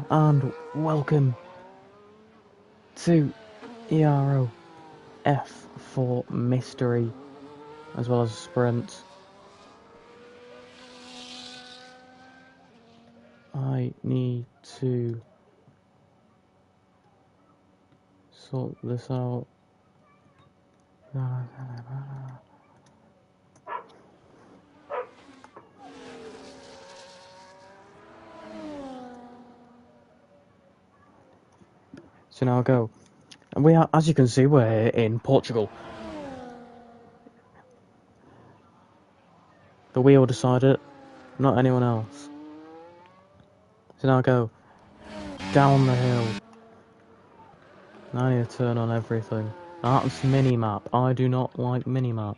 and welcome to ERO F4 Mystery, as well as Sprint. I need to sort this out. So now I'll go. And we are, as you can see, we're in Portugal. The wheel decided, not anyone else. So now I'll go down the hill. Now I need to turn on everything. That's mini-map. I do not like mini-map.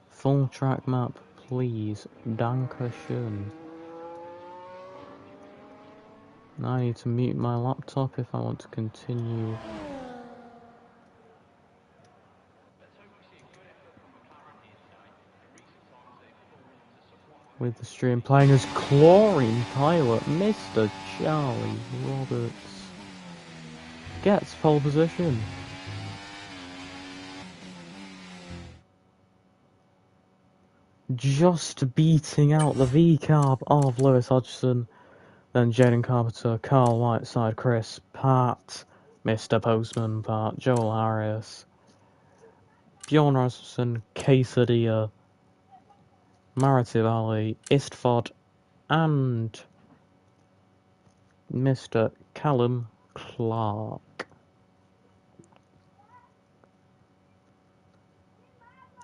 Full track map, please. Dankeschön. Now I need to mute my laptop if I want to continue. With the stream playing as Chlorine Pilot, Mr. Charlie Roberts gets pole position. Just beating out the V-carb of Lewis Hodgson, then Jaden Carpenter, Carl Whiteside, Chris, Pat, Mr. Postman, Pat, Joel Harris, Bjorn Rasmussen, Quesadilla, Maritiv Ali, Istford, and Mr. Callum Clark.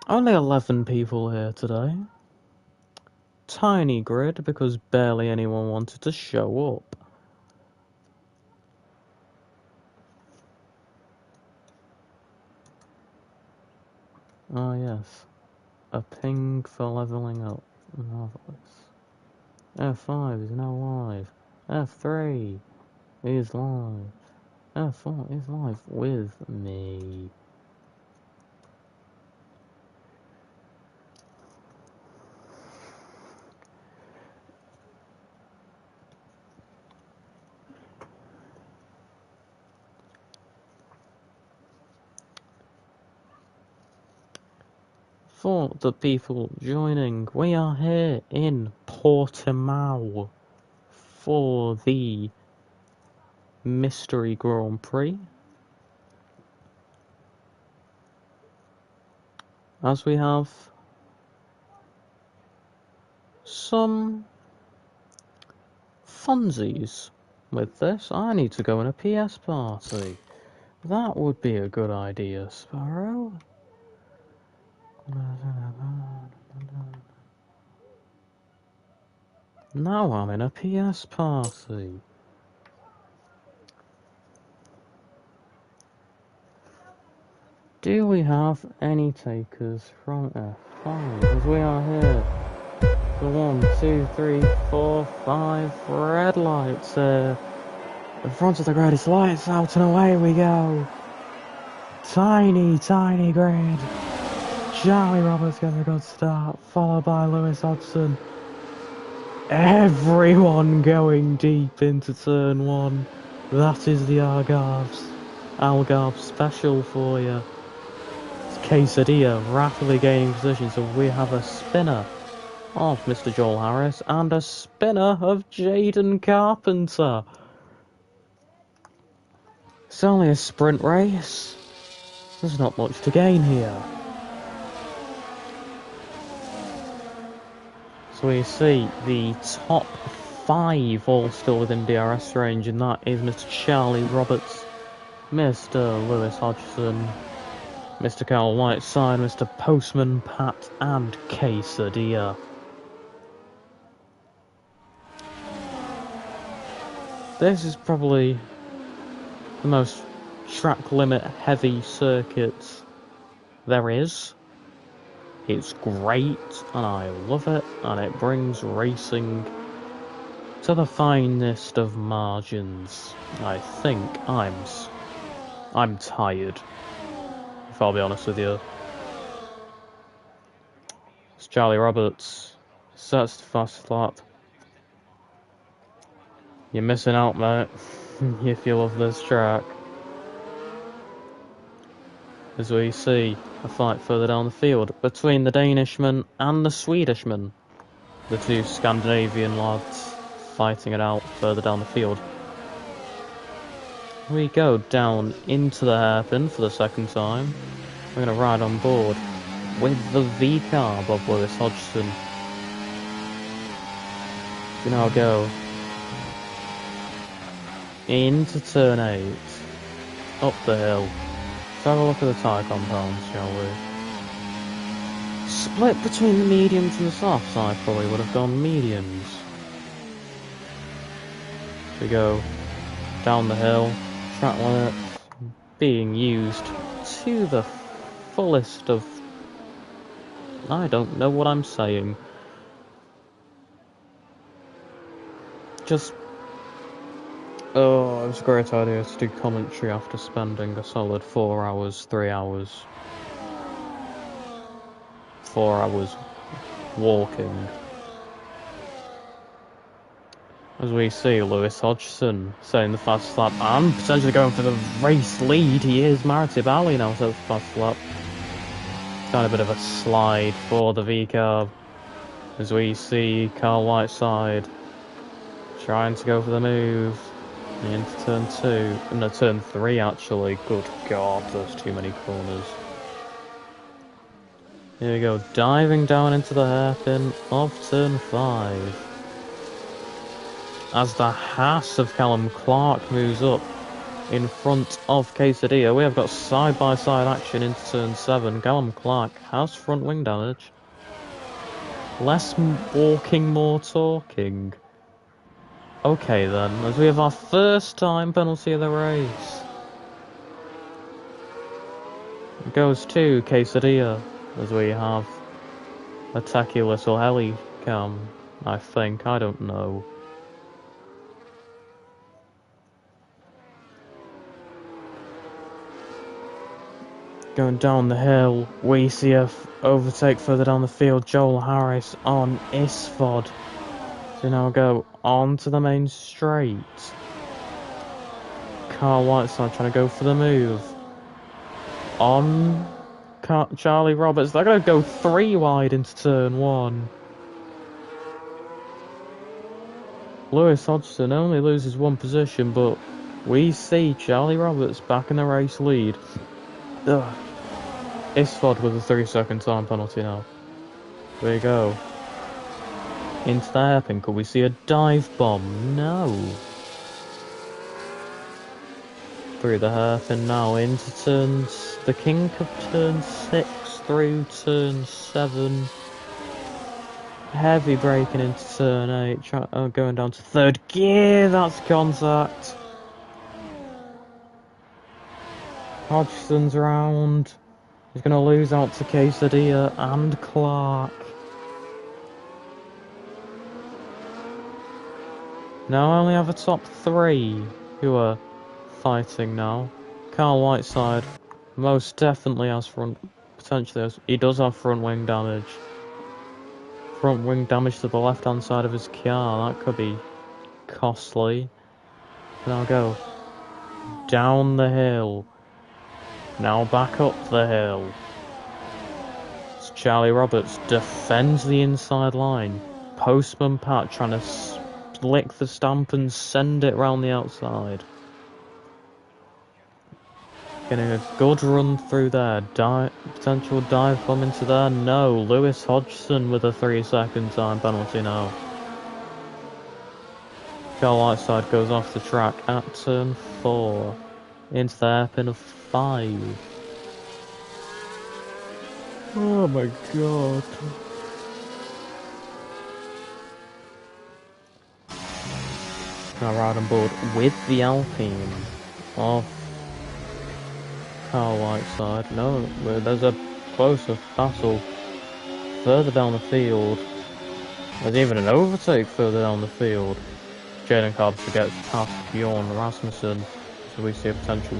Only 11 people here today. Tiny grid because barely anyone wanted to show up. Oh yes, a ping for leveling up. Marvelous. F5 is now live. F3 is live. F4 is live with me. For the people joining, we are here in Portimao for the Mystery Grand Prix. As we have some funsies with this. I need to go in a PS party. That would be a good idea, Sparrow. Now I'm in a PS party. Do we have any takers from F5? As we are here. The 1, 2, 3, 4, 5 red lights here. In front of the grid, it's lights out and away we go. Tiny, tiny grid. Charlie Roberts gets a good start, followed by Lewis Hodgson. Everyone going deep into turn 1. That is the Algarve special for you. It's Quesadilla rapidly gaining position, so we have a spinner of Mr. Joel Harris and a spinner of Jaden Carpenter. It's only a sprint race. There's not much to gain here. So we see the top 5 all still within DRS range, and that is Mr. Charlie Roberts, Mr. Lewis Hodgson, Mr. Carl Whiteside, Mr. Postman, Pat, and Quesadilla. This is probably the most track limit heavy circuit there is. It's great, and I love it, and it brings racing to the finest of margins. I think I'm tired, if I'll be honest with you. It's Charlie Roberts, sets the fast lap. You're missing out, mate, if you love this track. As we see a fight further down the field between the Danishman and the Swedishman. The two Scandinavian lads fighting it out further down the field. We go down into the hairpin for the second time. We're going to ride on board with the V-carb of Lewis Hodgson. We now go into turn 8, up the hill. Let's have a look at the tyre compounds, shall we? Split between the mediums and the softs, I probably would have gone mediums. We go down the hill, track limit being used to the fullest of... I don't know what I'm saying. Just... Oh, it was a great idea to do commentary after spending a solid 4 hours, 3 hours. 4 hours walking. As we see Lewis Hodgson setting the fast lap and potentially going for the race lead. He is Maritib Ali now sets the fast lap. Kind of a bit of a slide for the V-carb. As we see Carl Whiteside trying to go for the move into turn 2. No, turn 3 actually. Good God, there's too many corners. Here we go, diving down into the hairpin of turn 5. As the Haas of Callum Clark moves up in front of Quesadilla, we have got side-by-side action into turn 7. Callum Clark has front wing damage. Less walking, more talking. Okay then, as we have our first time penalty of the race. It goes to Quesadilla, as we have a tacky little heli cam, I think, I don't know. Going down the hill, we see a overtake further down the field. Joel Harris on Isfod. So now go onto the main straight. Carl Whiteside trying to go for the move. On Charlie Roberts. They're going to go 3 wide into turn 1. Lewis Hodgson only loses 1 position, but we see Charlie Roberts back in the race lead. Ugh. Isfod with a 3-second time penalty now. There you go. Into the hairpin. Could we see a dive bomb? No. Through the hairpin now into turns. The kink of turn 6 through turn 7. Heavy braking into turn 8. Going down to 3rd gear. That's contact. Hodgson's round. He's going to lose out to Quesadilla and Clark. Now I only have a top 3 who are fighting now. Carl Whiteside most definitely has he does have front wing damage. Front wing damage to the left hand side of his car, that could be costly. And I'll go down the hill. Now back up the hill. As Charlie Roberts defends the inside line. Postman Pat trying to lick the stamp and send it round the outside. Getting a good run through there. Potential dive bomb into there. No. Lewis Hodgson with a 3-second time penalty now. Carl Whiteside goes off the track at turn 4. Into the hairpin of 5. Oh my God. Now ride on board with the Alpine of Carl Whiteside. No, there's a closer battle further down the field. There's even an overtake further down the field. Jaden Carpenter gets past Bjorn Rasmussen. So we see a potential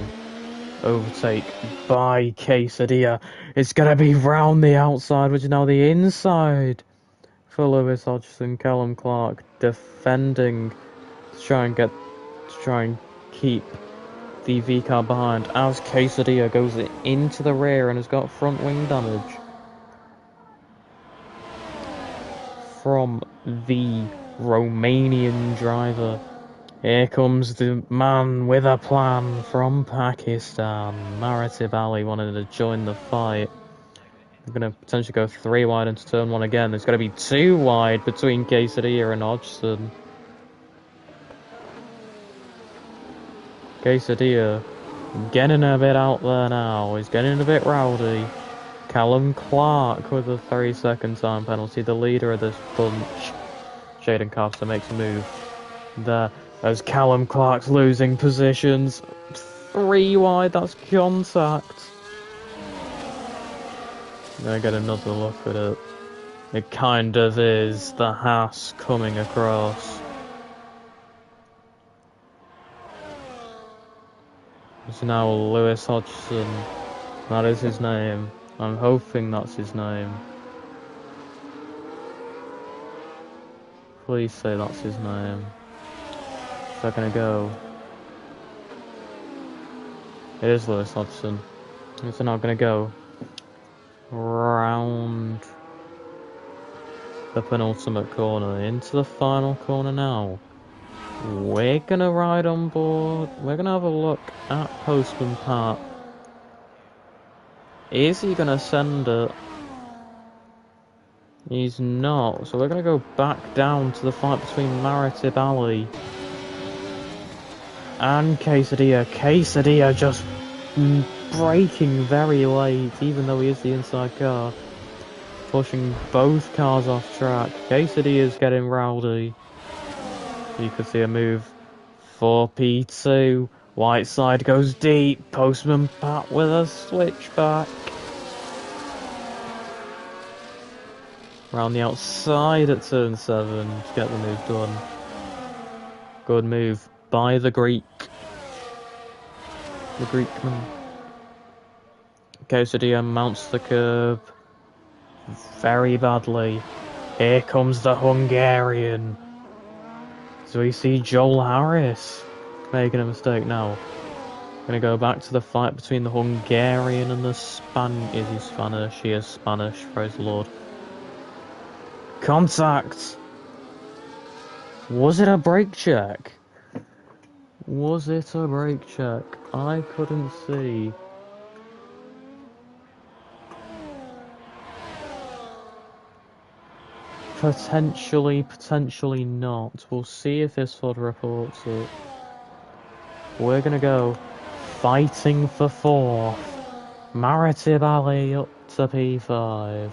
overtake by Quesadilla. It's going to be round the outside, which is now the inside for Lewis Hodgson. Callum Clark defending to try and keep the V car behind as Quesadilla goes into the rear and has got front wing damage from the Romanian driver. Here comes the man with a plan from Pakistan. Maratib Ali wanted to join the fight. We're going to potentially go 3 wide into turn 1 again. There's going to be 2 wide between Quesadilla and Hodgson. Quesadilla getting a bit out there now. He's getting a bit rowdy. Callum Clark with a 3-second time penalty, the leader of this bunch. Jaden Carpenter makes a move there as Callum Clark's losing positions. 3 wide, that's contact. I get another look at it. It kind of is the Haas coming across. It's now Lewis Hodgson. That is his name. I'm hoping that's his name. Please say that's his name. Is that gonna go? It is Lewis Hodgson. Is it not gonna go? Round the penultimate corner into the final corner now. We're gonna ride on board. We're gonna have a look at Postman Pat. Is he gonna send it? He's not. So we're gonna go back down to the fight between Maratib Ali and Quesadilla. Quesadilla just braking very late, even though he is the inside car. Pushing both cars off track. Quesadilla's getting rowdy. You could see a move for P2. Whiteside goes deep. Postman Pat with a switchback. Around the outside at turn 7 to get the move done. Good move by the Greek. The Greekman. Quesadilla mounts the curb very badly. Here comes the Hungarian. So we see Joel Harris making a mistake now. Gonna go back to the fight between the Hungarian and the Is he Spanish? He is Spanish, praise the Lord. Contact! Was it a brake check? Was it a brake check? I couldn't see. Potentially not. We'll see if this one reports it. We're gonna go fighting for 4th. Maratib Ali up to P5.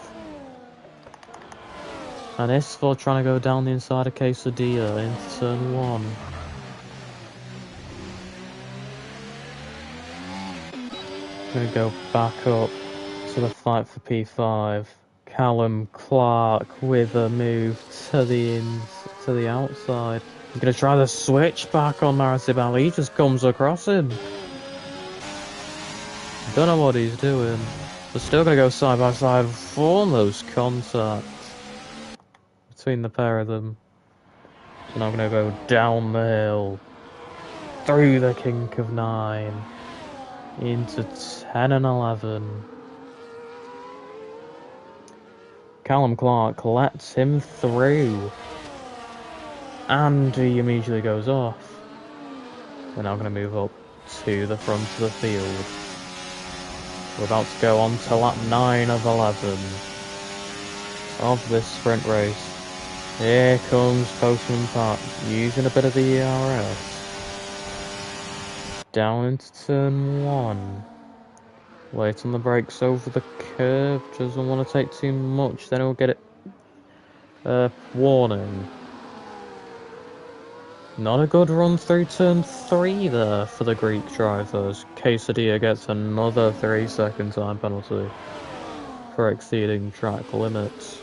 And Isford trying to go down the inside of Quesadilla into turn 1. Gonna go back up to the fight for P5. Callum Clark with a move to the outside. He's gonna try the switch back on Maratib Ali. He just comes across him. Don't know what he's doing. We're still gonna go side by side. Foremost contact between the pair of them. So now I'm gonna go down the hill, through the kink of 9, into 10 and 11. Callum Clark lets him through, and he immediately goes off. We're now going to move up to the front of the field. We're about to go on to lap 9 of 11 of this sprint race. Here comes Postman Pat, using a bit of the ERS. Down into turn 1. Late on the brakes over the curb, doesn't want to take too much, then he'll get it. Warning. Not a good run through turn 3 there for the Greek drivers. Quesadilla gets another 3-second time penalty for exceeding track limits.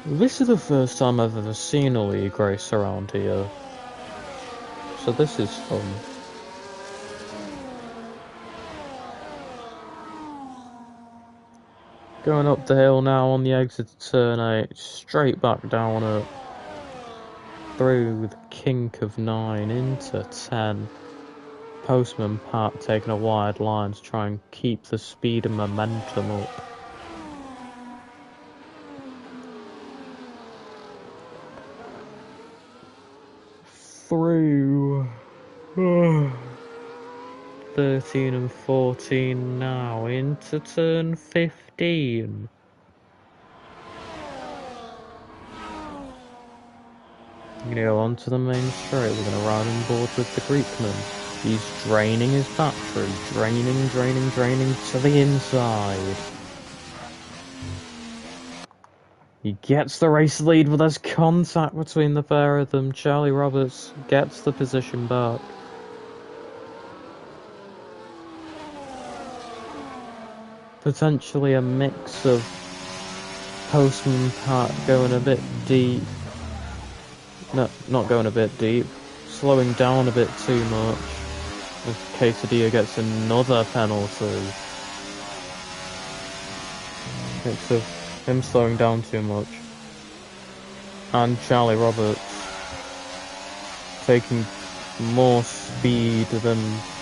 This is the first time I've ever seen a league race around here, so this is fun. Going up the hill now on the exit to turn 8, straight back down it. through the kink of 9 into 10. Postman Pat taking a wide line to try and keep the speed and momentum up. Through 13 and 14 now into turn 15. We're going to go onto the main straight. We're going to ride on board with the Greekman. He's draining his battery. Draining to the inside. He gets the race lead, but there's contact between the pair of them. Charlie Roberts gets the position back. Potentially a mix of Postman Pat going a bit deep. No, not going a bit deep. Slowing down a bit too much. As Quesadilla gets another penalty. Mix of him slowing down too much. And Charlie Roberts taking more speed than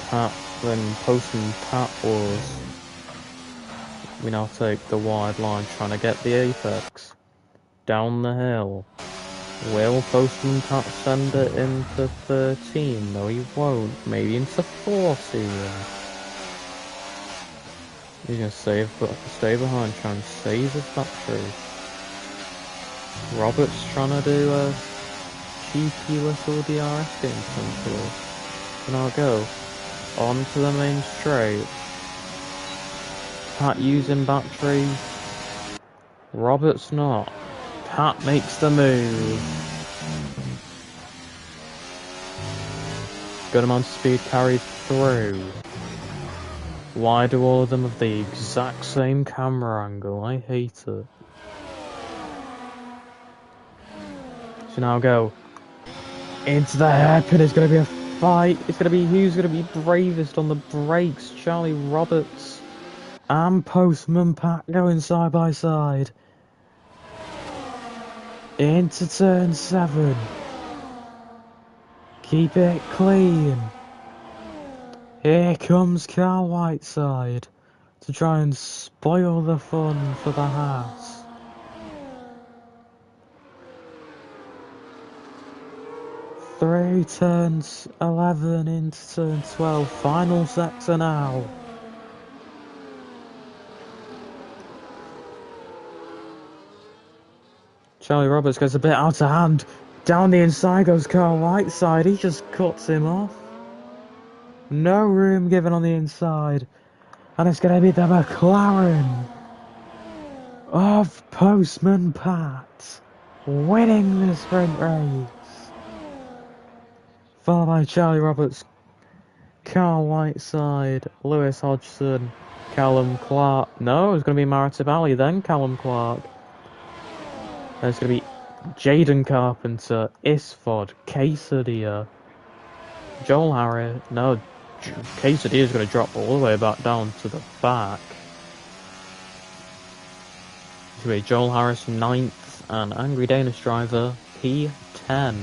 Postman Pat was. We now take the wide line, trying to get the apex. Down the hill. Will Postman Pat send it into 13? No, he won't. Maybe into 14. He's going to stay behind, try and save his battery. Roberts trying to do a cheeky little DRS game control. And I'll go onto the main straight. Pat using battery. Roberts not. Pat makes the move. Good amount of speed carried through. Why do all of them have the exact same camera angle? I hate it. So now go into the hairpin. It's going to be a fight. It's going to be who's going to be bravest on the brakes. Charlie Roberts and Postman Pat going side by side. Into turn 7. Keep it clean. Here comes Carl Whiteside to try and spoil the fun for the Haas. Through turns 11 into turn 12. Final sector now. Charlie Roberts goes a bit out of hand. Down the inside goes Carl Whiteside. He just cuts him off. No room given on the inside. And it's going to be the McLaren of Postman Pat winning the sprint race. Followed by Charlie Roberts, Carl Whiteside, Lewis Hodgson, Callum Clark. No, it's going to be Maratibali then, Callum Clark. There's going to be Jaden Carpenter, Isford, Quesadilla, Joel Harris. No, Quesadilla's going to drop all the way back down to the back. It's going to be Joel Harris 9th and Angry Danish driver P10.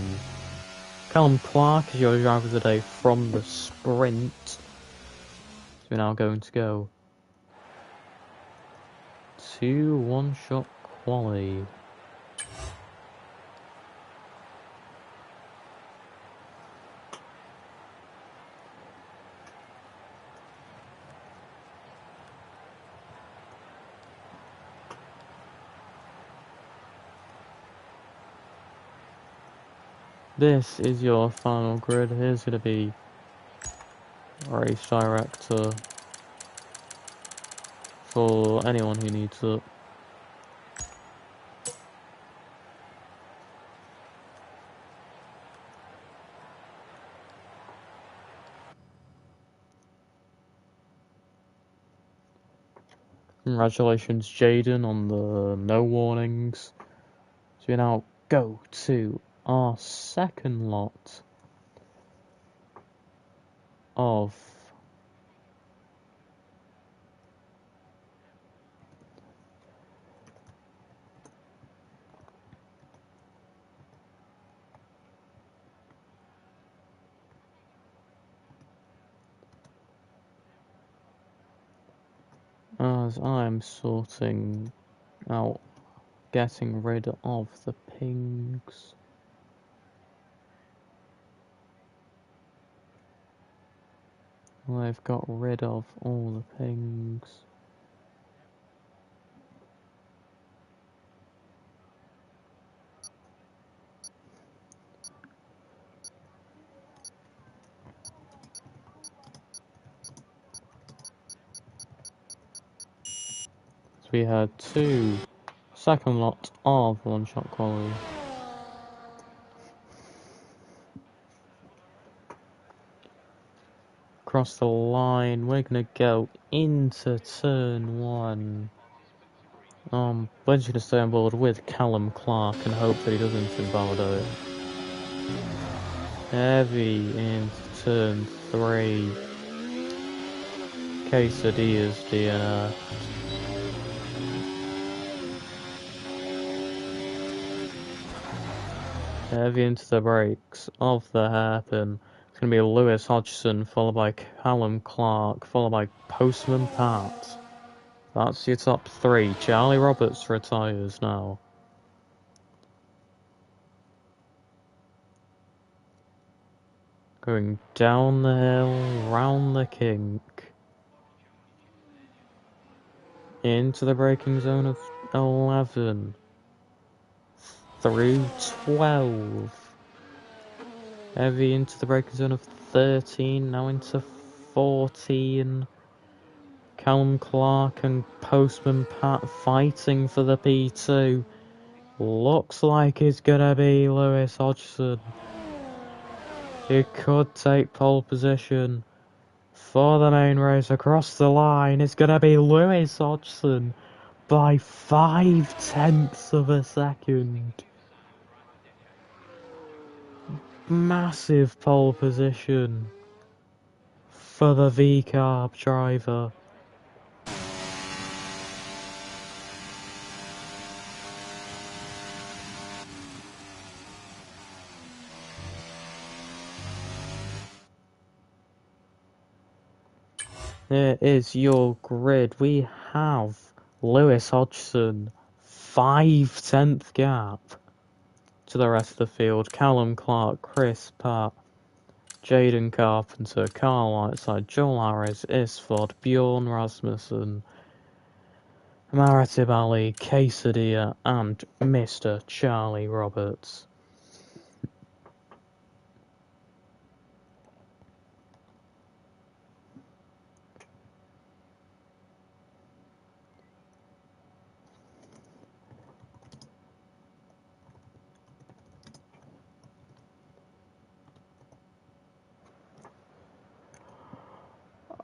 Callum Clark is your driver of the day from the sprint. So we're now going to go to one-shot quali. This is your final grid. Here's going to be race director for anyone who needs it. Congratulations, Jaden, on the no warnings. So we now go to our second lot of as I'm sorting out getting rid of the pings. I've got rid of all the pings. So we had second lot of one-shot quality. Across the line, we're gonna go into turn 1. We're just gonna stay on board with Callum Clark and hope that he doesn't invalidate. Heavy into turn 3. Quesadillas DNF. Heavy into the brakes of the hairpin. It's going to be Lewis Hodgson, followed by Callum Clark, followed by Postman Pat. That's your top 3. Charlie Roberts retires now. Going down the hill, round the kink. Into the braking zone of 11. Through 12. Heavy into the braking zone of 13, now into 14. Callum Clark and Postman Pat fighting for the P2. Looks like it's gonna be Lewis Hodgson. He could take pole position for the main race across the line. It's gonna be Lewis Hodgson by 0.5 of a second. Massive pole position for the V-Carb driver. Here is your grid. We have Lewis Hodgson, 0.5 gap to the rest of the field. Callum Clark, Chris Pratt, Jaden Carpenter, Carl Whiteside, Joel Harris, Isford, Bjorn Rasmussen, Maratib Ali, Quesadilla, and Mr. Charlie Roberts.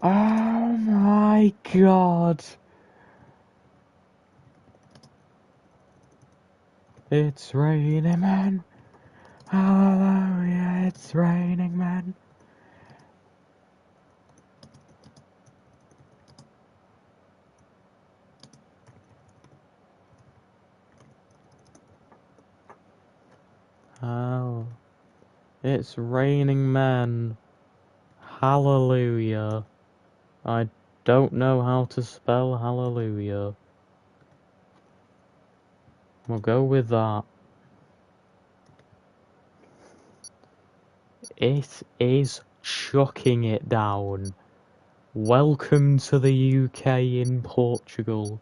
Oh my god! It's raining, man! Hallelujah, it's raining, man! Oh, it's raining, man! Hallelujah. I don't know how to spell hallelujah. We'll go with that. It is chucking it down. Welcome to the UK in Portugal.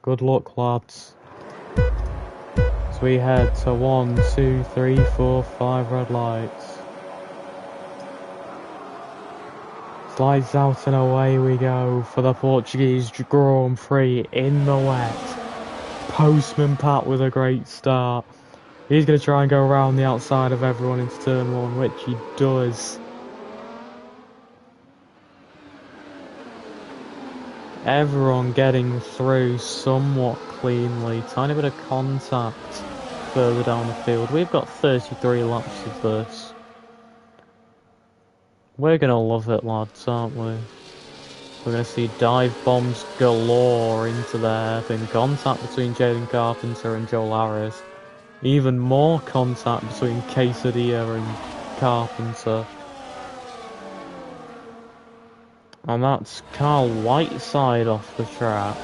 Good luck, lads. As we head to 1, 2, 3, 4, 5 red lights. Slides out and away we go for the Portuguese Grand Prix in the wet. Postman Pat with a great start. He's going to try and go around the outside of everyone into turn 1, which he does. Everyone getting through somewhat cleanly. Tiny bit of contact further down the field. We've got 33 laps of this. We're going to love it, lads, aren't we? We're going to see dive bombs galore into the hairpin. Contact between Jaden Carpenter and Joel Harris. Even more contact between Quesadilla and Carpenter. And that's Carl Whiteside off the track.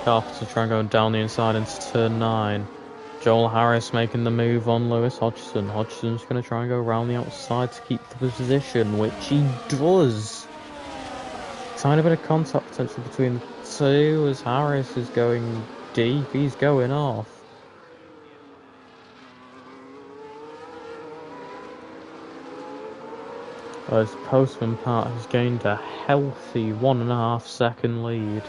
Carpenter trying going down the inside into turn 9. Joel Harris making the move on Lewis Hodgson. Hodgson's going to try and go around the outside to keep the position, which he does. Tiny bit of contact potential between the two as Harris is going deep. He's going off. As Postman Part has gained a healthy 1.5 second lead.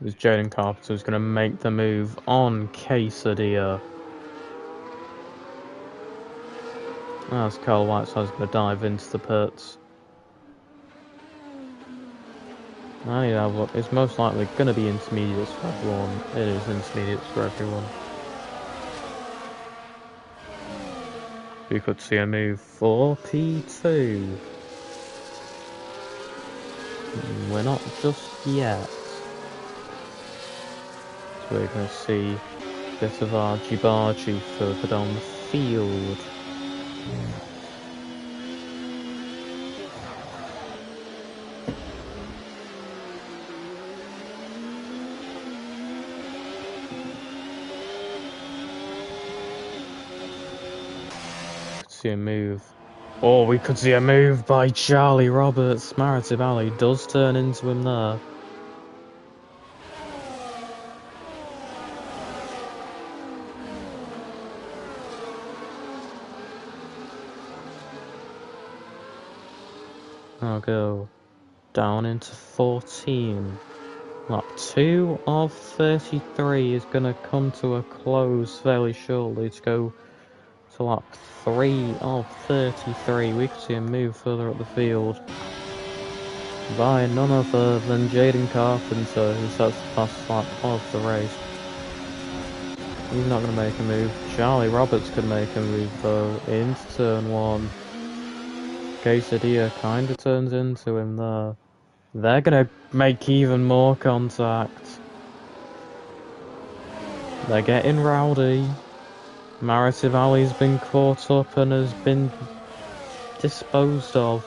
As Jaden Carpenter's going to make the move on Quesadilla. As Carl Whiteside's going to dive into the pits. I need to have a look. It's most likely going to be intermediates for everyone. It is intermediates for everyone. We could see a move for P2. We're not just yet. So we're going to see a bit of argy-bargy further down the field. See a move. Oh, we could see a move by Charlie Roberts. Maritive Alley does turn into him there. I'll go down into 14. Lap 2 of 33 is going to come to a close fairly shortly to go to lap 3 of 33. We could see him move further up the field by none other than Jaden Carpenter, who sets the fast lap of the race. He's not going to make a move. Charlie Roberts could make a move though into turn 1. Quesadilla kind of turns into him there. They're going to make even more contact. They're getting rowdy. Maritive Alley's been caught up and has been disposed of.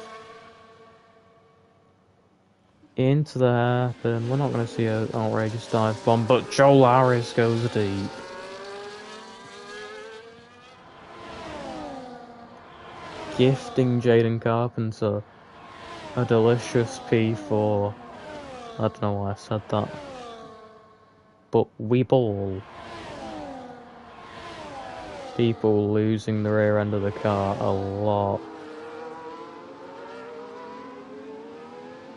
Into the hairpin. We're not going to see an outrageous dive bomb, but Joel Harris goes deep. Gifting Jaden Carpenter a delicious P4. I don't know why I said that. But we ball. People losing the rear end of the car a lot.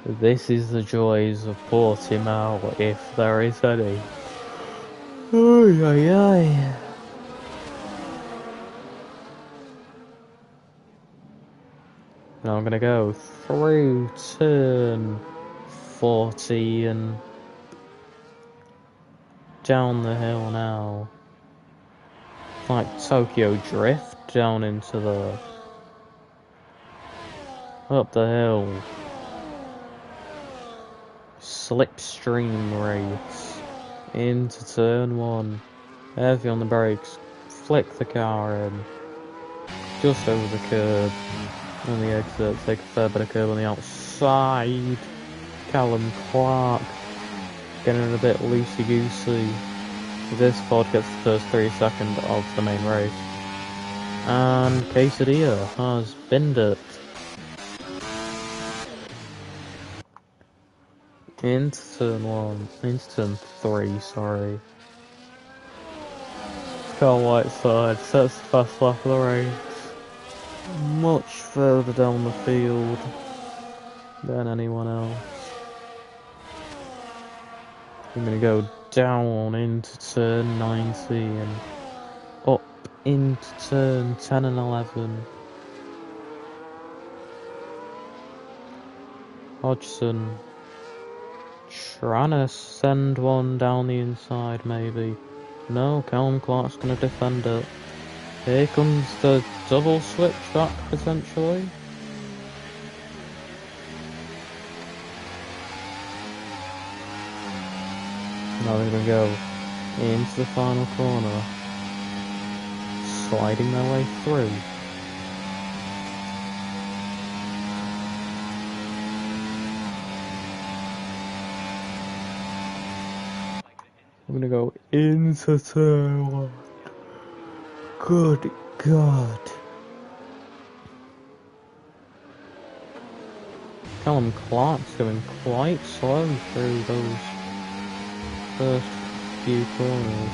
This is the joys of Portimao, if there is any. Ay, ay, ay. Now I'm gonna go through turn 40 and down the hill now. Like Tokyo Drift down into the... up the hill. Slipstream race into turn 1. Heavy on the brakes. Flick the car in. Just over the curb. On the exit, take a fair bit of curb on the outside. Callum Clark getting a bit loosey-goosey. This Ford gets the first 3 seconds of the main race. And Quesadilla has binned it. Into turn 1. Into turn 3, sorry. Carl Whiteside sets the fast lap of the race. Much further down the field than anyone else. I'm gonna go down into turn 90 and up into turn 10 and 11. Hodgson trying to send one down the inside maybe. No, Callum Clark's gonna defend it. Here comes the double switchback potentially. Now they're going to go into the final corner, sliding their way through. I'm going to go into turn one. Good God. Callum Clark's going quite slow through those first few corners.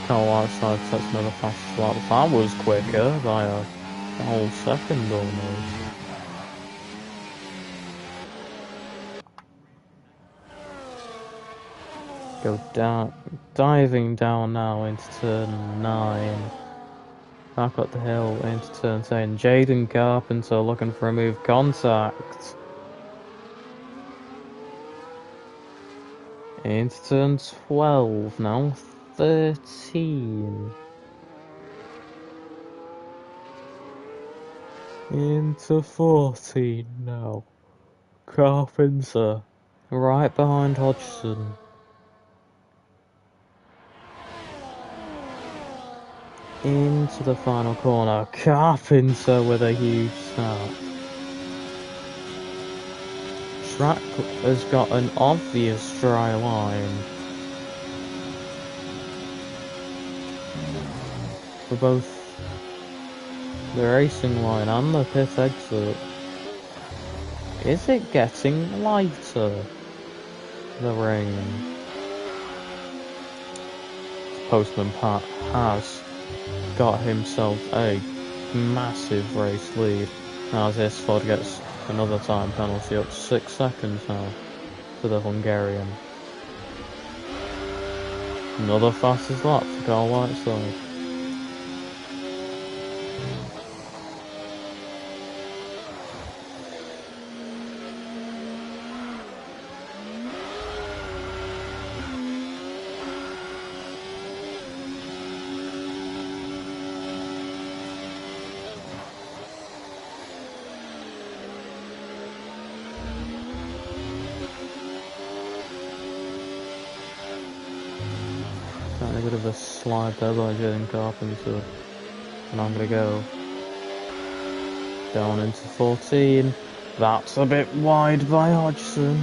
Carl outside sets another fast lap. That was quicker by a whole second almost. Go down, diving down now into turn 9. Back up the hill into turn 10. Jaden Carpenter looking for a move contact. Into turn 12 now. 13. Into 14 now. Carpenter. Right behind Hodgson. Into the final corner. Carpenter with a huge snap. Track has got an obvious dry line for both the racing line and the pit exit. Is it getting lighter, the rain? Postman Pat has got himself a massive race lead. Now as S15 gets another time penalty, up 6 seconds now for the Hungarian. Another fastest lap for Carl Whiteside. A bit of a slide there by Jaden Carpenter, and I'm going to go down into 14. That's a bit wide by Hodgson.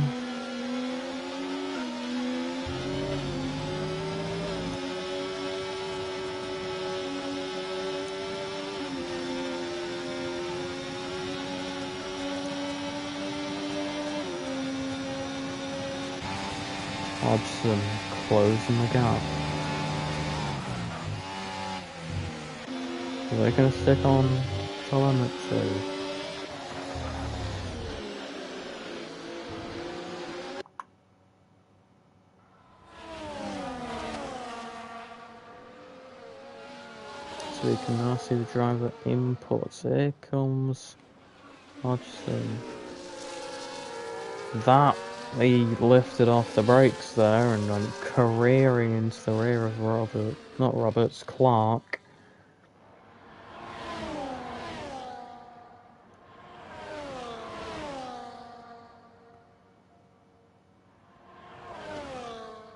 Hodgson closing the gap. Are they going to stick on telemetry? So we can now see the driver inputs. Here comes Hodgson. That he lifted off the brakes there and went careering into the rear of Clark.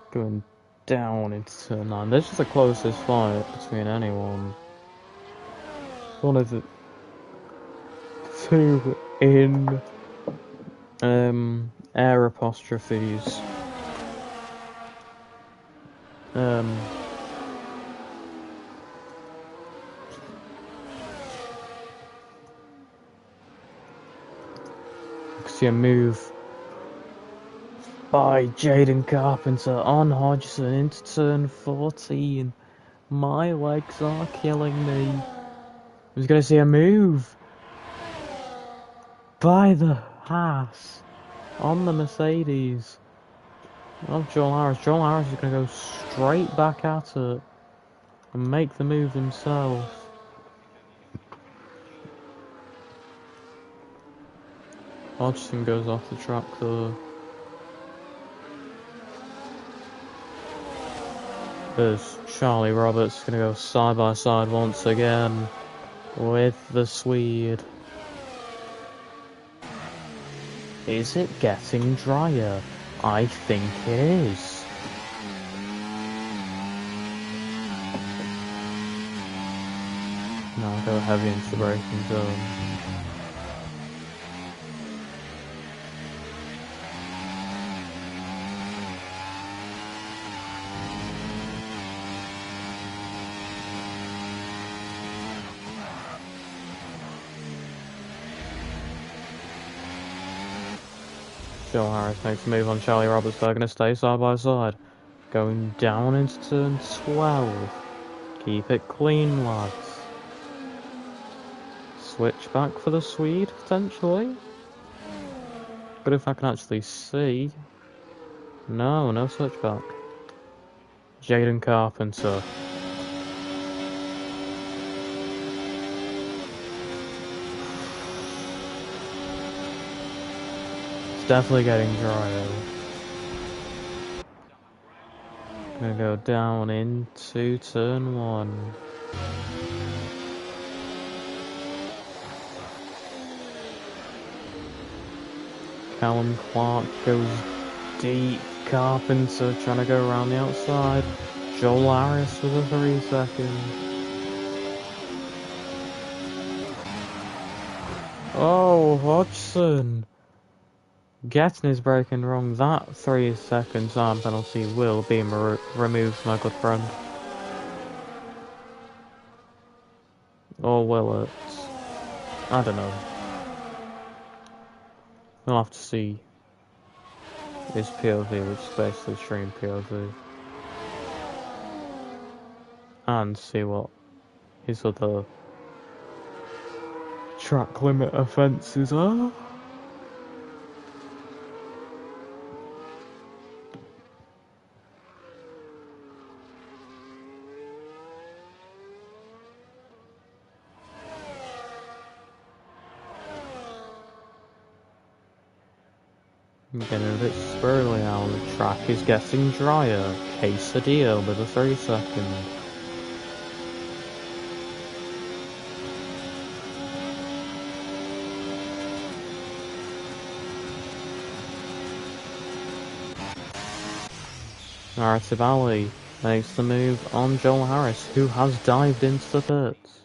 Going down into turn 9. This is the closest fight between anyone. One of the two in air apostrophes. See a move by Jaden Carpenter on Hodgson into turn 14. My legs are killing me. I was going to see a move by the Haas on the Mercedes of Joel Harris. Joel Harris is going to go straight back at it and make the move himself. Hodgson goes off the track though. There's Charlie Roberts gonna go side by side once again with the Swede. Is it getting drier? I think it is. Now go heavy into the braking zone. Joel Harris makes a move on Charlie Roberts. They're going to stay side by side. Going down into turn 12. Keep it clean, lads. Switch back for the Swede, potentially. But if I can actually see... No switch back. Jaden Carpenter. It's definitely getting drier. Gonna go down into turn 1. Callum Clark goes deep. Carpenter trying to go around the outside. Joel Harris with a 3 second. Oh, Hodgson getting his braking wrong. That 3 second time penalty will be removed, my good friend. Or will it? I don't know. We'll have to see his POV, which is basically stream POV. And see what his other track limit offences are. I'm getting a bit squirrely now. The track is getting drier. Quesadilla with a 3 second. Maratibali makes the move on Joel Harris, who has dived into the pits.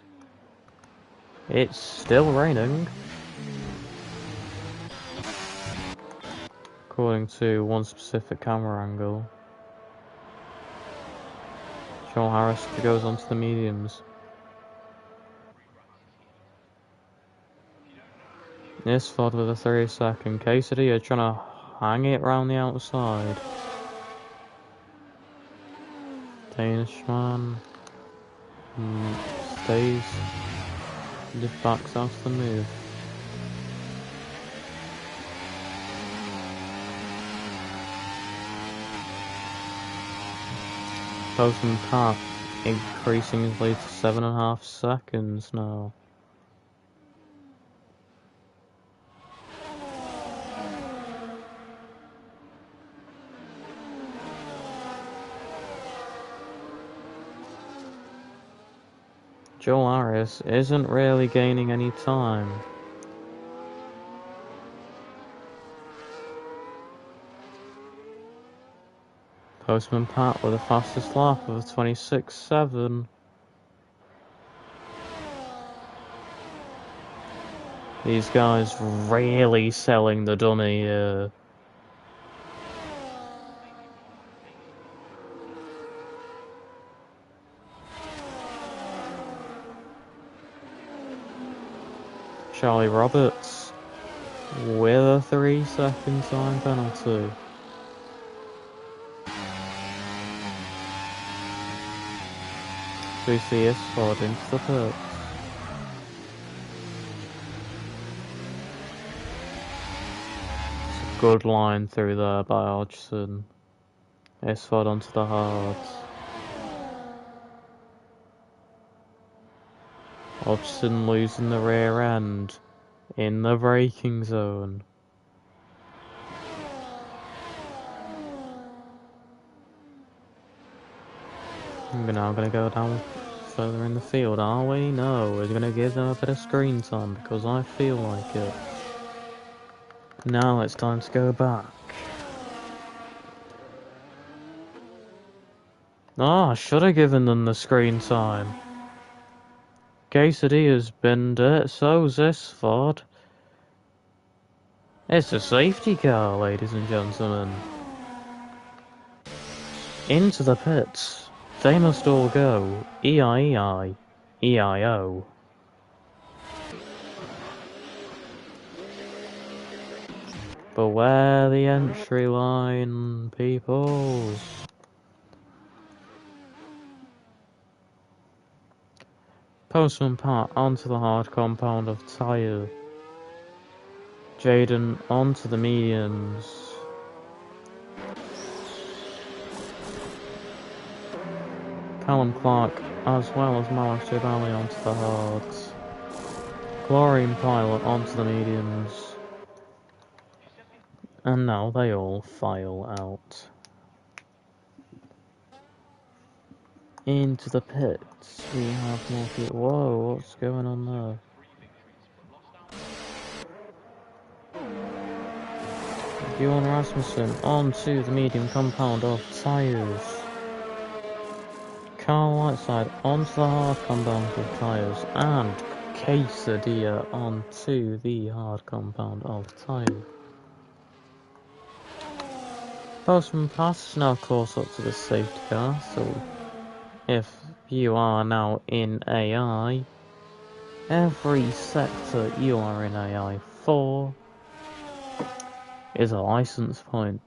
It's still raining. According to one specific camera angle. Joel Harris goes onto the mediums. Nisford with a 3 second. Quesadilla trying to hang it round the outside. Danishman stays. Just backs out the move. Postman Pat increasing his lead to 7.5 seconds now. Joel Harris isn't really gaining any time. Postman Pat with the fastest lap of 26.7. These guys really selling the dummy. Charlie Roberts with a 3 second time penalty. We see Isford into the pits. It's a good line through there by Hodgson. Isford onto the hards. Hodgson losing the rear end in the braking zone. We're now gonna go down further in the field, are we? No, we're gonna give them a bit of screen time because I feel like it. Now it's time to go back. Oh, I should have given them the screen time. Quesadilla's binned it, so's this Ford. It's a safety car, ladies and gentlemen. Into the pits. They must all go. E-I-E-I. E-I-O. Beware the entry line, people. Postman Pat onto the hard compound of tyre. Jaden onto the mediums. Callum Clark as well as Malik Jabali onto the hards. Chlorine Pilot onto the mediums. And now they all file out. Into the pits, we have more people. Whoa, what's going on there? Bjorn Rasmussen onto the medium compound of tyres. Carl Whiteside onto the hard compound of tyres. And Quesadilla onto the hard compound of tyres. Postman Pass now close up to the safety car, so if you are now in AI, every sector you are in AI for is a license point.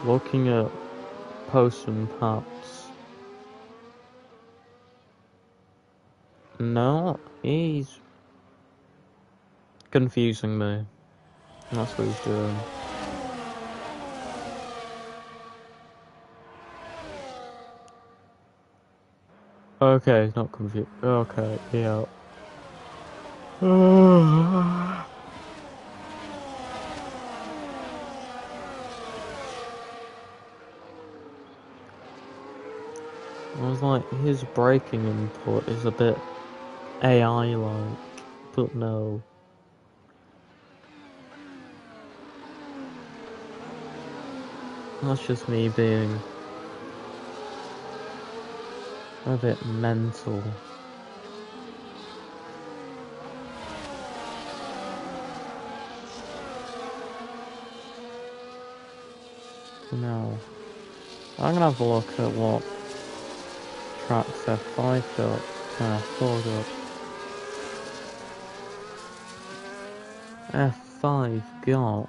Looking at Postman Pat's. No, he's confusing me. That's what he's doing. Okay, he's not confused. Okay, yeah. I was like, his braking input is a bit AI-like, but no. That's just me being a bit mental. No. I'm gonna have a look at what tracks F5 got and F4 got. F5 got...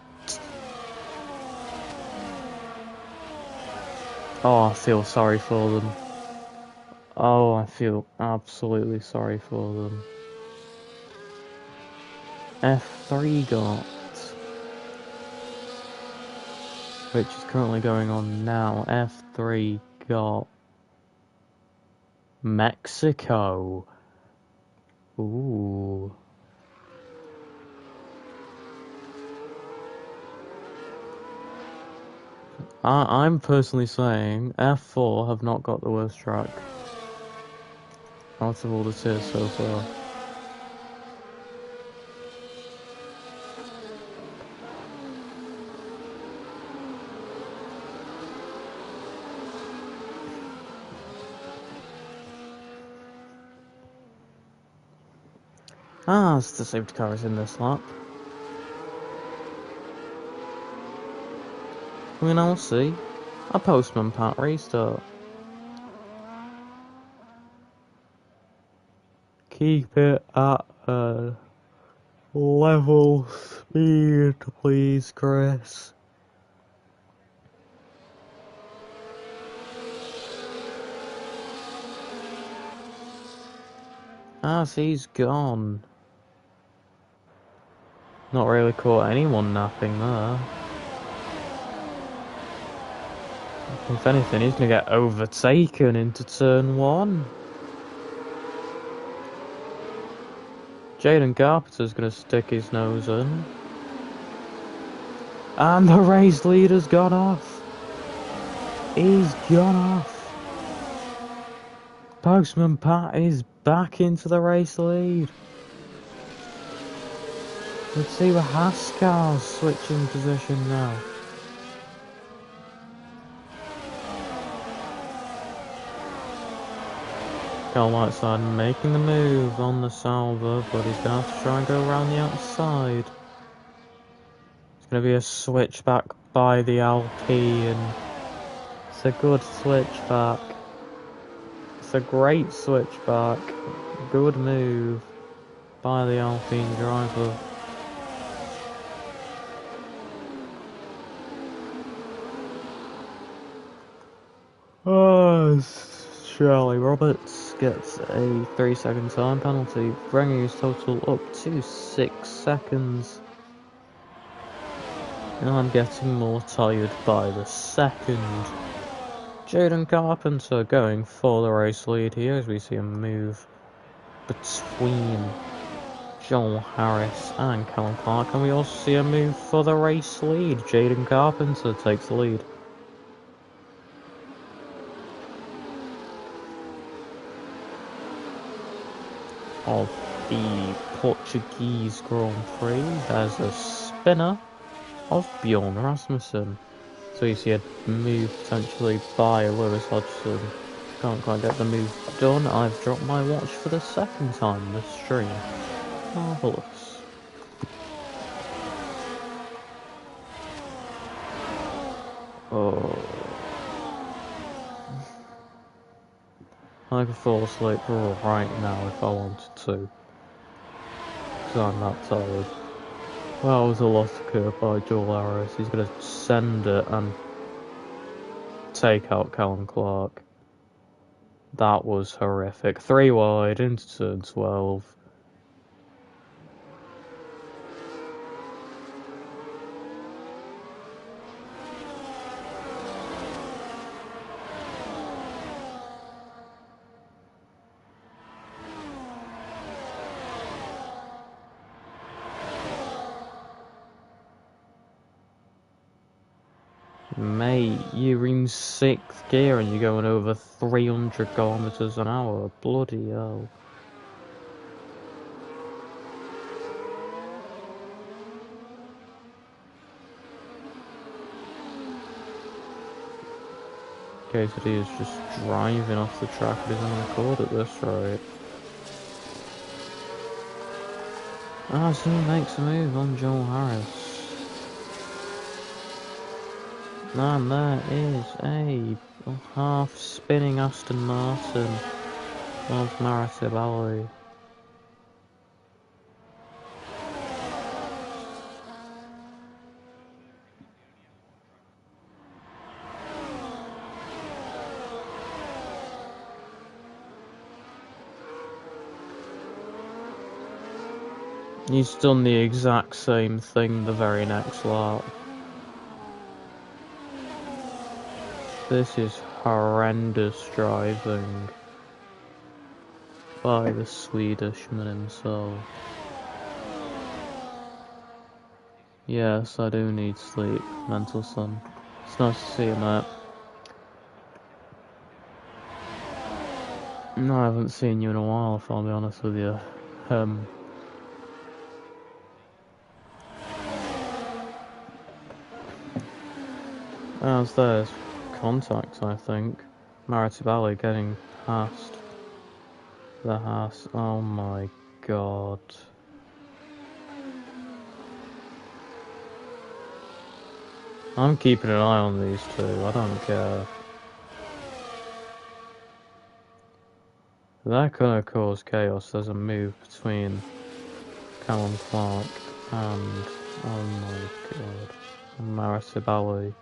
Oh, I feel sorry for them. Oh, I feel absolutely sorry for them. F3 got... which is currently going on now. F3 got... Mexico. Ooh. I'm personally saying F4 have not got the worst track out of all the tiers so far. As the safety car is in this lap. We now see a Postman Pat restart. Keep it at a level Lead, please, Chris. As he's gone. Not really caught anyone napping there. If anything, he's gonna get overtaken into turn 1. Jaden Carpenter's gonna stick his nose in. And the race leader's gone off. He's gone off. Postman Pat is back into the race lead. Let's see what Haskell's switching position now. Got Whiteside making the move on the salver, but he's gonna have to try and go around the outside. It's gonna be a switchback by the Alpine. It's a good switchback. It's a great switchback. Good move by the Alpine driver. Oh, Charlie Roberts gets a 3-second time penalty, bringing his total up to 6 seconds. And I'm getting more tired by the second. Jaden Carpenter going for the race lead here as we see a move between Joel Harris and Callum Clark, and we also see a move for the race lead. Jaden Carpenter takes the lead. Of the Portuguese Grand Prix, there's a spinner of Bjorn Rasmussen. So you see a move potentially by Lewis Hodgson. Can't quite get the move done. I've dropped my watch for the second time this stream. Marvellous. Oh. I could fall asleep right now if I wanted to. Because I'm that tired. Well, that was a lost curve by Joel Harris. He's going to send it and take out Callum Clark. That was horrific. 3 wide into turn 12. Mate, you're in 6th gear and you're going over 300 kilometers an hour. Bloody hell. KTD is just driving off the track at his own accord at this rate. So he makes a move on Joel Harris. And there is a half-spinning Aston Martin of Maratib Ali. He's done the exact same thing the very next lap. This is horrendous driving by the Swedishman himself. Yes, I do need sleep, mental son. It's nice to see you, mate. No, I haven't seen you in a while, if I'll be honest with you. As there's contact, I think. Maratibali getting past the Haas. Oh my god. I'm keeping an eye on these two, I don't care. That gonna cause chaos. There's a move between Callum Clark and Oh my god. Marisabali.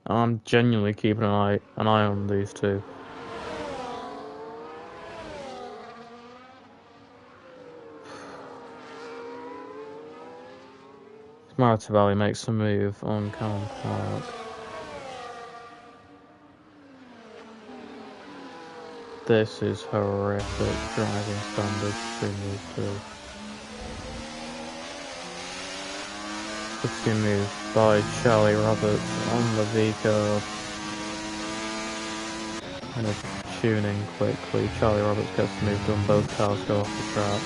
I'm genuinely keeping an eye on these two. Marisabali makes a move on Calm Park. This is horrific driving standards between these two. 60 move by Charlie Roberts on the V-curve. Kind of tuning quickly. Charlie Roberts gets the move done, both cars go off the track.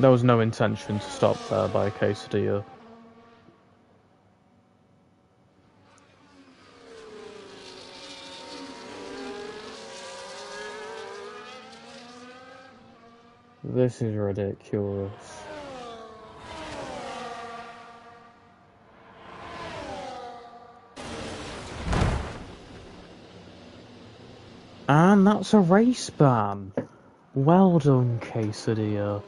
There was no intention to stop there by Quesadilla. This is ridiculous. And that's a race ban. Well done, Quesadilla.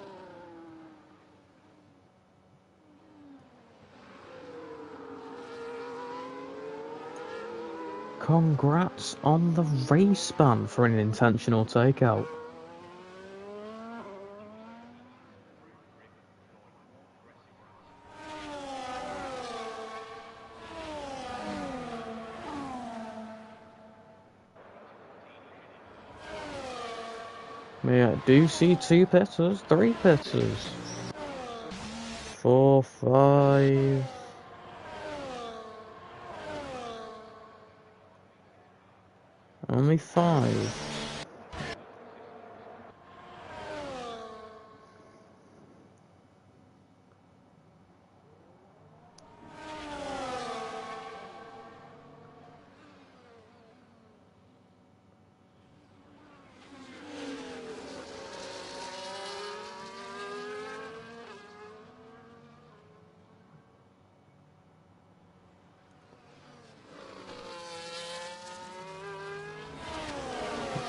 Congrats on the race ban for an intentional takeout. Yeah, do you see 2 pitters, 3 pitters? 4, 5... Only 5.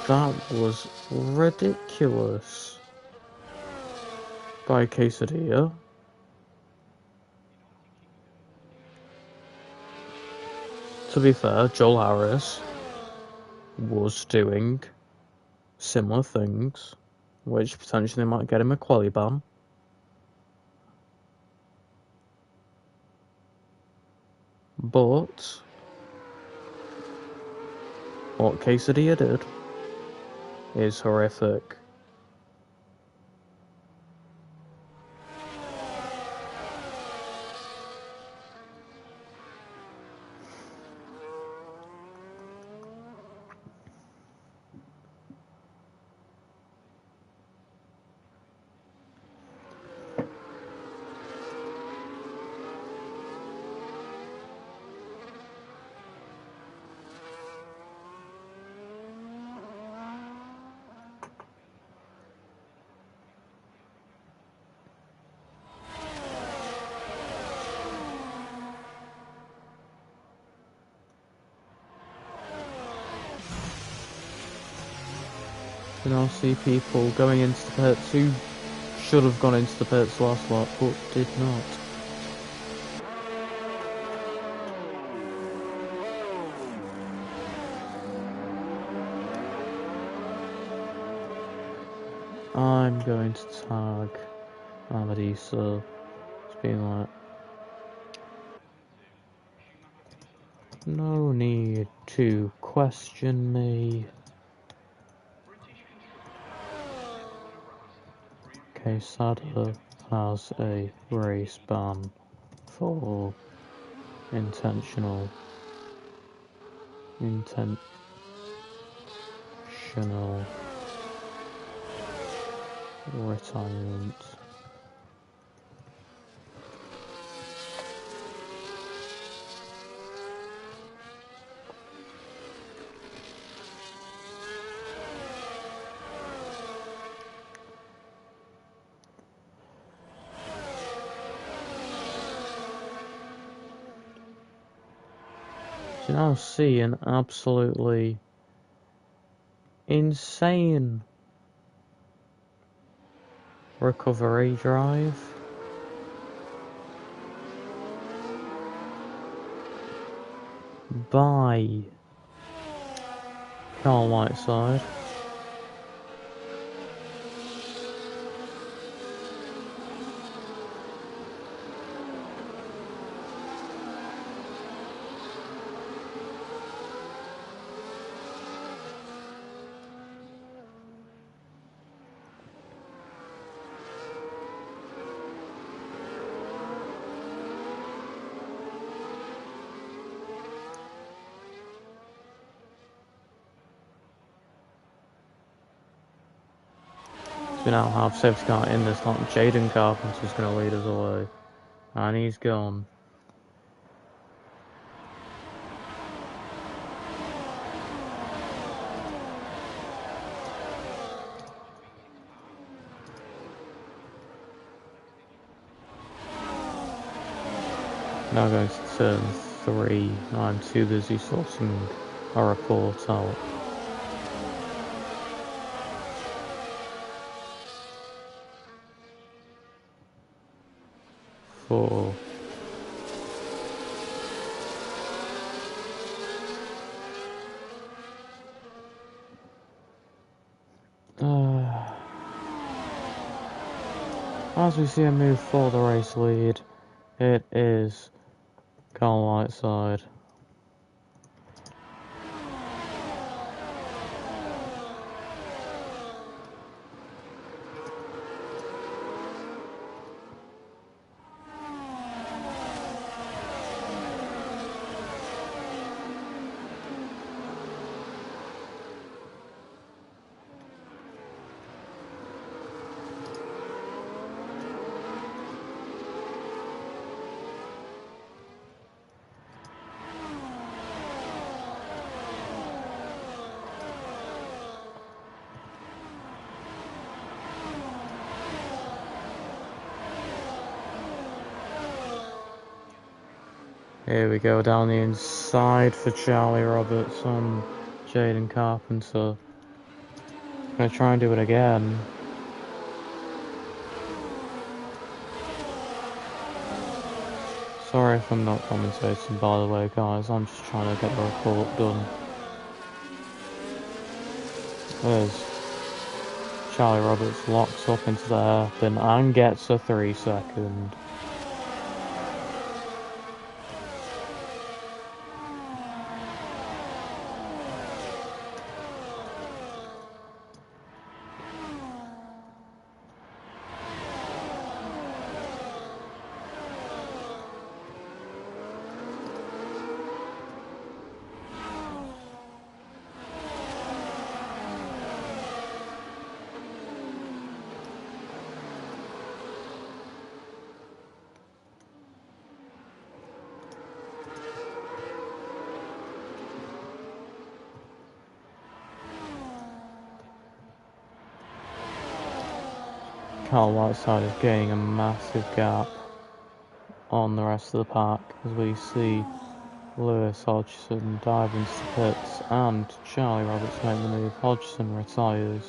That was ridiculous. By Quesadilla. To be fair, Joel Harris was doing similar things, which potentially might get him a quali ban. But what Quesadilla did is horrific. You now see people going into the pits who should have gone into the pits last lap, but did not. I'm going to tag Amadisa. It's been like, no need to question me. Quesada has a race ban for intentional retirement. You now see an absolutely insane recovery drive by Carl Whiteside. We now have safety car in this lot. Jaden Carpenter's going to lead us away. And he's gone. Now going to turn 3. I'm too busy sorting a report out. For as we see him move for the race lead, it is Carl Whiteside. Here we go down the inside for Charlie Roberts on Jaden Carpenter. Gonna try and do it again. Sorry if I'm not commentating, by the way, guys. I'm just trying to get the report done. There's Charlie Roberts locks up into the hairpin and gets a 3-second. Carl Whiteside is gaining a massive gap on the rest of the pack as we see Lewis Hodgson dive into the pits and Charlie Roberts make the move. Hodgson retires.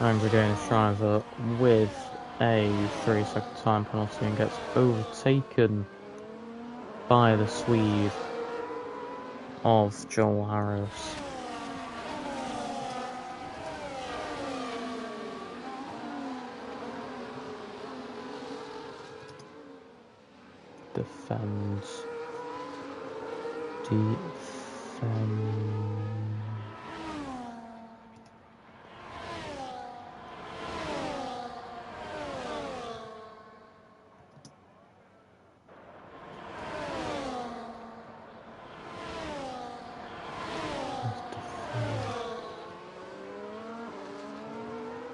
Angry Danish driver with a 3-second time penalty and gets overtaken by the Swede of Joel Harris. Defends.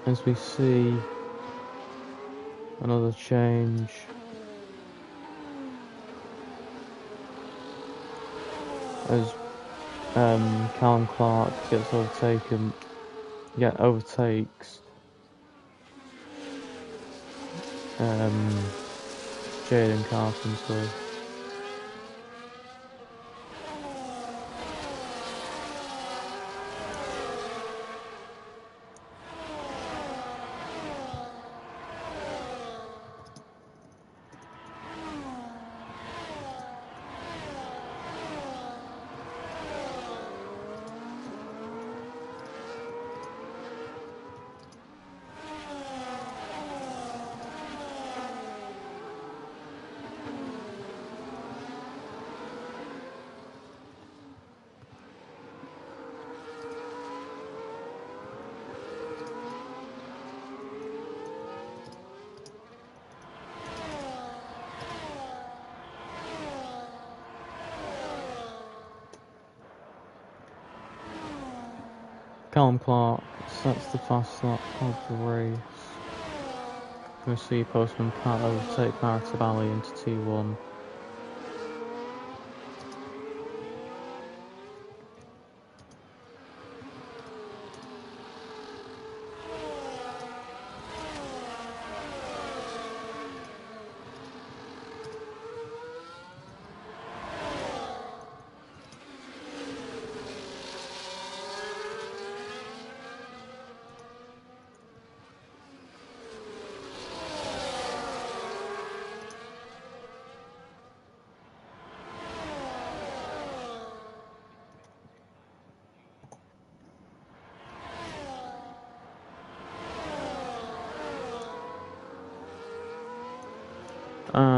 as we see another change as Callum Clark overtakes Jaden Carpenter. Callum Clark sets the fast lap of the race. We're going to see Postman Pat overtake Maritabali into T1.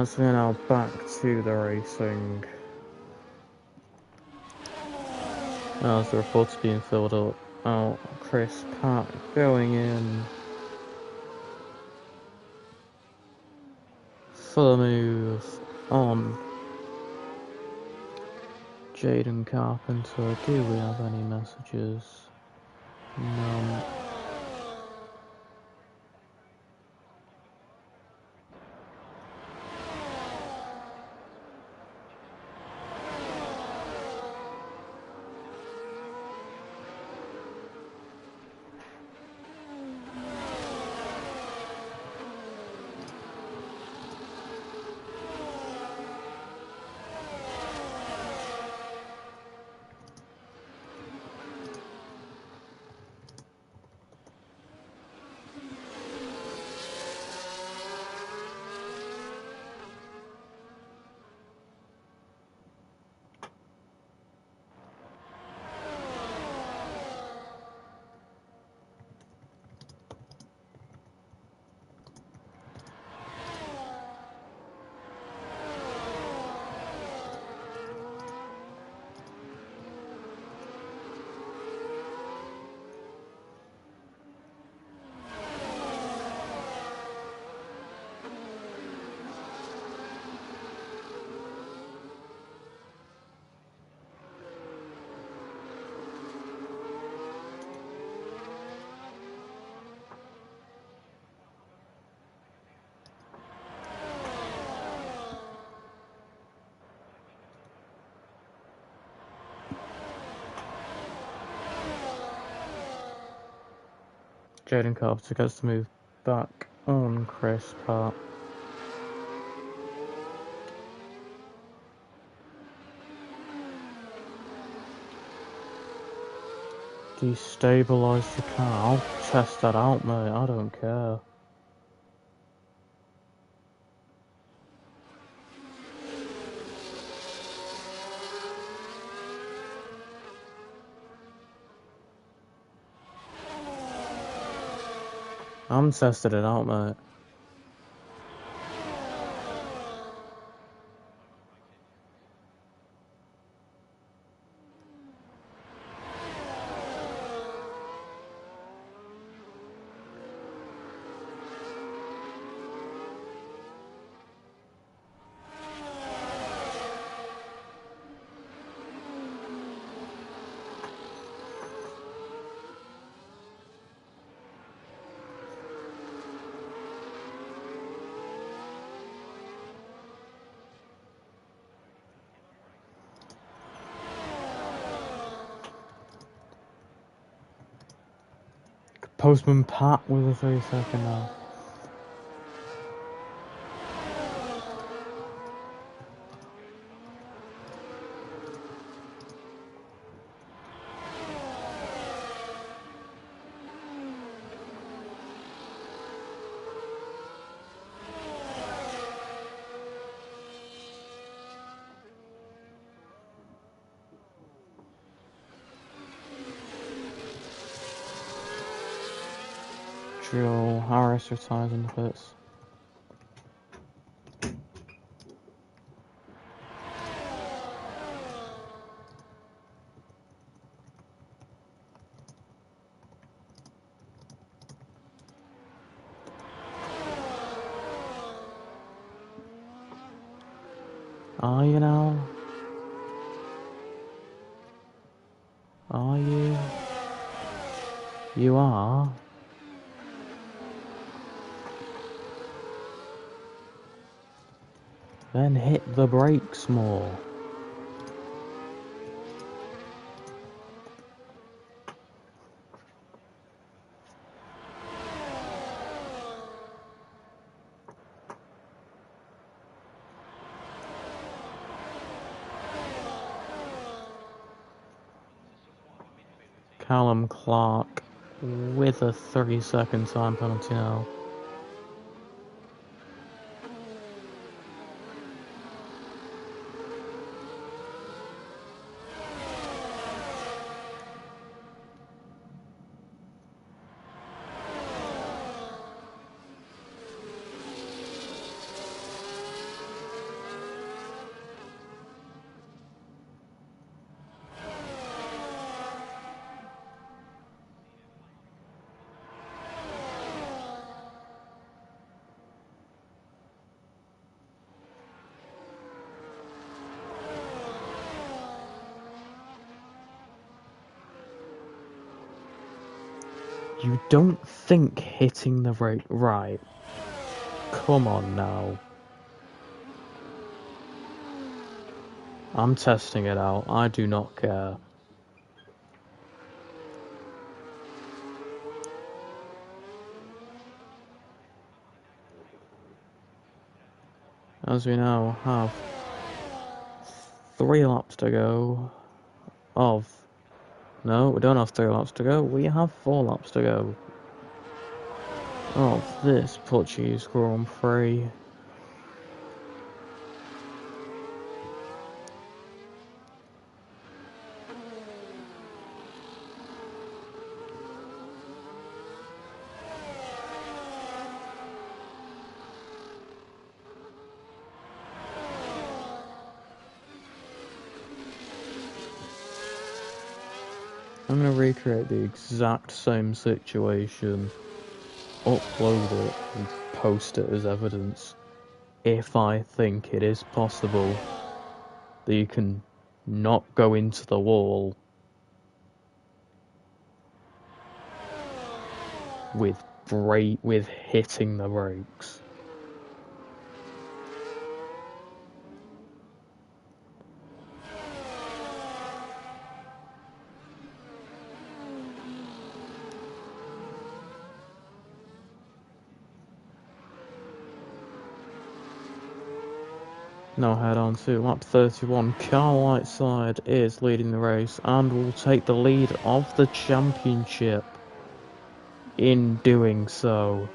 So we're now back to the racing. As the report's being filled up. Oh, Chris Pat going in for the move on Jaden Carpenter. Do we have any messages? None. Jaden Carpenter gets to move back on Chris Pat. Destabilize the car. I'll test that out, mate. I don't care. I'm testing it out, mate. Postman Pat with a 3-second now. Drill, Harris retires on the pits. Are you now? Are you? You are? Then hit the brakes more. Callum Clark with a 3-second time penalty now. You don't think hitting the brake right? Come on now. I'm testing it out. I do not care. As we now have 3 laps to go No, we don't have 3 laps to go. We have 4 laps to go of this Portuguese Grand Prix. I'm going to recreate the exact same situation, upload it, and post it as evidence, if I think it is possible that you can not go into the wall with hitting the brakes. Now head on to lap 31. Carl Whiteside is leading the race and will take the lead of the championship in doing so.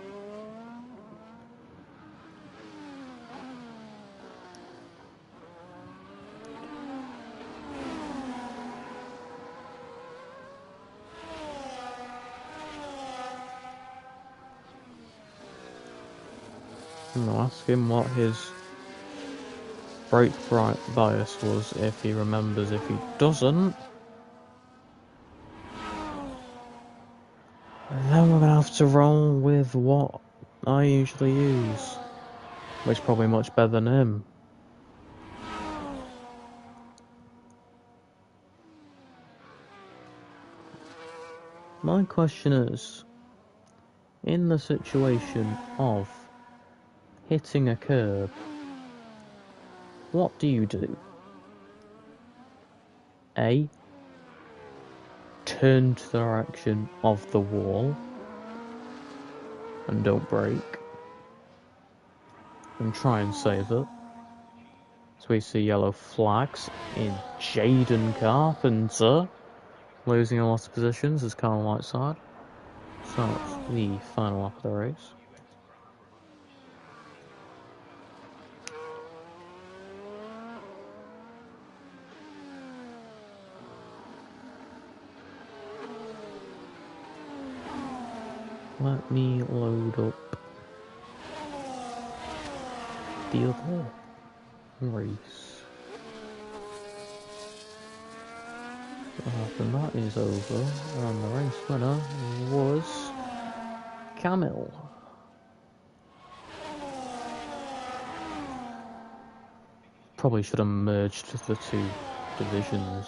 I'm gonna ask him what his brake bias was, if he remembers. If he doesn't, then we're gonna have to roll with what I usually use, which is probably much better than him. My question is, in the situation of hitting a curb, what do you do? A. Turn to the direction of the wall. and don't break. And try and save it. So we see yellow flags in Jaden Carpenter, losing a lot of positions as Carl Whiteside starts the final lap of the race. Let me load up the other race. What happened? That is over, and the race winner was Camille. Probably should have merged the two divisions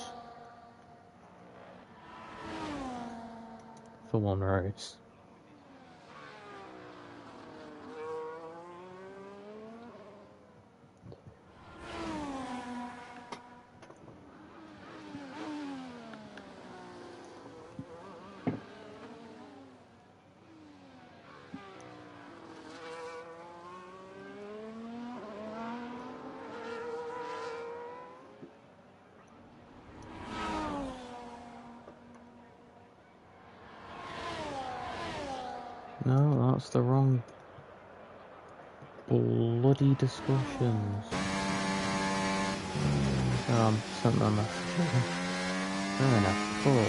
for one race. No, that's the wrong bloody discussions. Sent them a fair enough. Cool.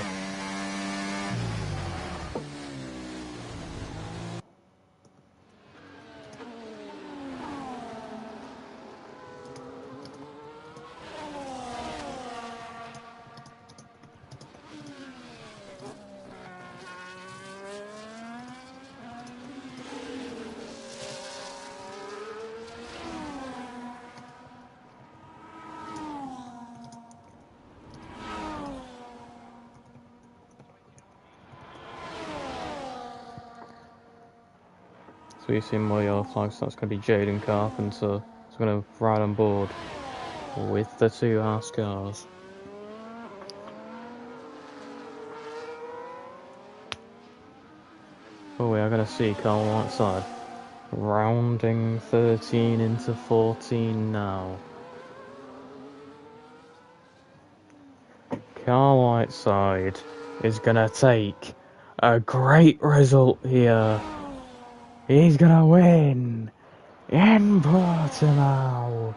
So you see more yellow flags, that's going to be Jaden Carpenter. He's going to ride on board with the two Haas cars. Oh, we are going to see Carl Whiteside rounding 13 into 14 now. Carl Whiteside is going to take a great result here. He's going to win in Portimao.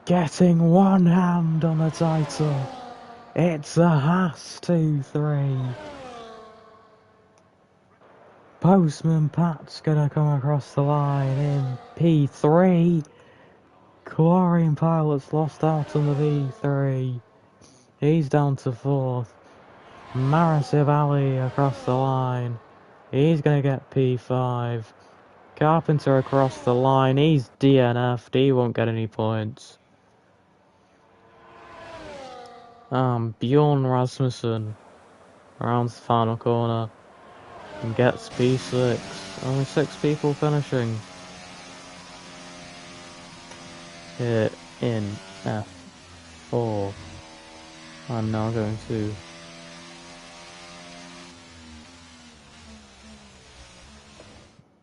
Getting one hand on the title. It's a Haas 2-3. Postman Pat's gonna come across the line in P3. Chlorine Pilot's lost out on the V3. He's down to 4th. Marisib Ali across the line. He's gonna get P5. Carpenter across the line. He's DNF'd. He won't get any points. Bjorn Rasmussen around the final corner and gets P6. Only 6 people finishing here in F4. I'm now going to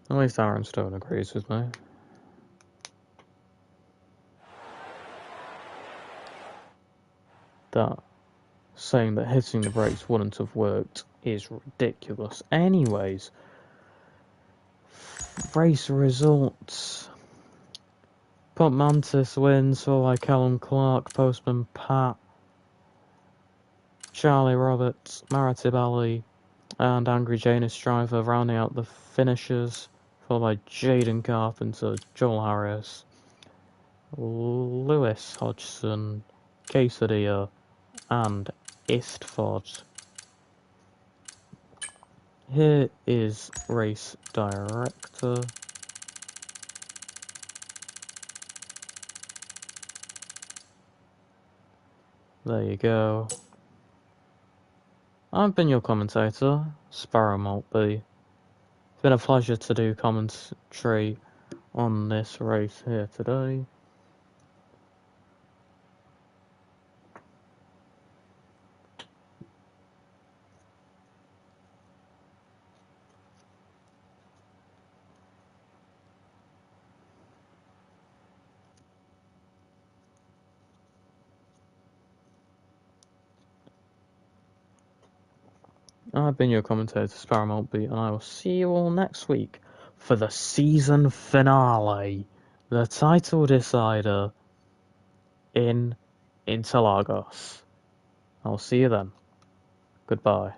at least Aaron Stone agrees with me. That saying that hitting the brakes wouldn't have worked is ridiculous. Anyways, race results. Pump Mantis wins, followed by Callum Clark, Postman Pat, Charlie Roberts, Maratib Ali, and Angry Janus Driver rounding out the finishers, followed by Jaden Carpenter, Joel Harris, Lewis Hodgson, Quesadilla, and Istford. Here is race director. There you go. I've been your commentator, Sparrow Maltby. It's been a pleasure to do commentary on this race here today. I've been your commentator, Sparrow Beat, and I will see you all next week for the season finale, the title decider in Interlagos. I'll see you then. Goodbye.